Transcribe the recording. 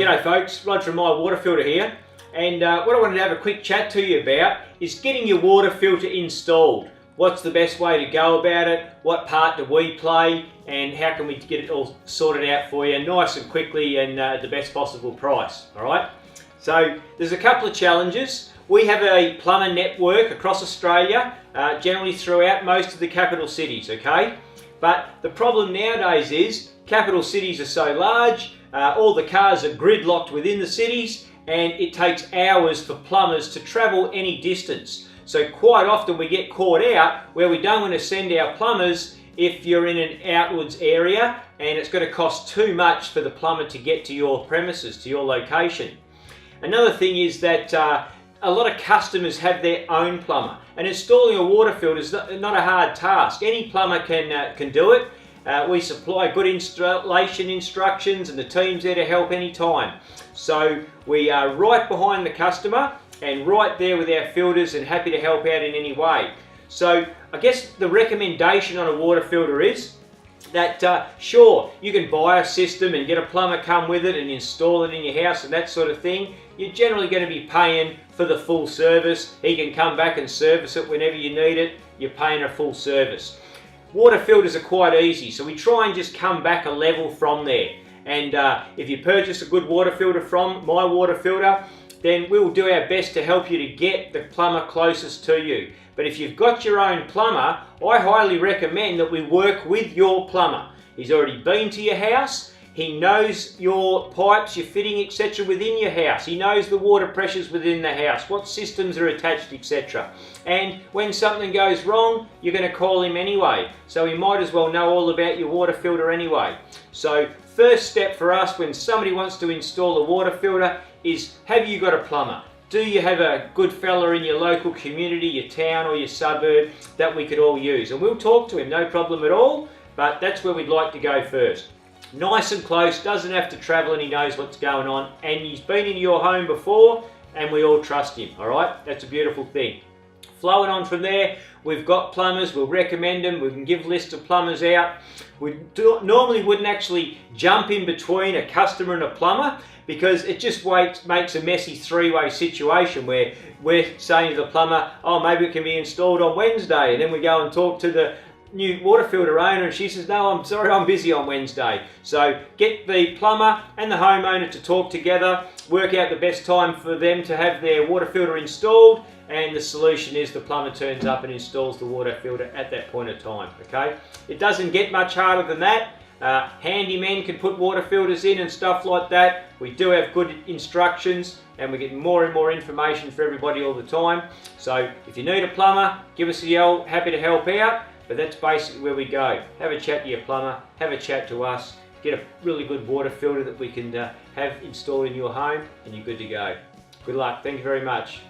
G'day folks, Rod from My Water Filter here, and what I wanted to have a quick chat to you about is getting your water filter installed. What's the best way to go about it, what part do we play, and how can we get it all sorted out for you nice and quickly and at the best possible price, alright? So there's a couple of challenges. We have a plumber network across Australia, generally throughout most of the capital cities, okay? But the problem nowadays is capital cities are so large, all the cars are gridlocked within the cities, and it takes hours for plumbers to travel any distance. So quite often we get caught out where we don't want to send our plumbers if you're in an outwards area and it's going to cost too much for the plumber to get to your premises, to your location. Another thing is that a lot of customers have their own plumber, and installing a water filter is not a hard task. Any plumber can do it. We supply good installation instructions and the team's there to help anytime. So we are right behind the customer and right there with our filters and happy to help out in any way. So I guess the recommendation on a water filter is that sure, you can buy a system and get a plumber come with it and install it in your house and that sort of thing. You're generally going to be paying for the full service. He can come back and service it whenever you need it. You're paying a full service. Water filters are quite easy, so we try and just come back a level from there. And if you purchase a good water filter from My Water Filter, then we'll do our best to help you to get the plumber closest to you. But if you've got your own plumber, I highly recommend that we work with your plumber. He's already been to your house. He knows your pipes, your fitting, etc. within your house. He knows the water pressures within the house, what systems are attached, etc. And when something goes wrong, you're going to call him anyway. So he might as well know all about your water filter anyway. So first step for us when somebody wants to install a water filter is, have you got a plumber? Do you have a good fella in your local community, your town or your suburb that we could all use? And we'll talk to him, no problem at all, but that's where we'd like to go first. Nice and close, doesn't have to travel, and he knows what's going on, and he's been in your home before and we all trust him. All right, that's a beautiful thing. Flowing on from there, we've got plumbers. We'll recommend them. We can give lists of plumbers out. We normally wouldn't actually jump in between a customer and a plumber, because it just makes a messy three-way situation where we're saying to the plumber, oh, maybe it can be installed on Wednesday, and then we go and talk to the new water filter owner and she says, no, I'm sorry, I'm busy on Wednesday. So get the plumber and the homeowner to talk together, work out the best time for them to have their water filter installed, and the solution is the plumber turns up and installs the water filter at that point of time, okay? It doesn't get much harder than that. Handymen can put water filters in and stuff like that. We do have good instructions and we get more and more information for everybody all the time. So if you need a plumber, give us a yell, happy to help out. But that's basically where we go. Have a chat to your plumber, have a chat to us, get a really good water filter that we can have installed in your home, and you're good to go. Good luck. Thank you very much.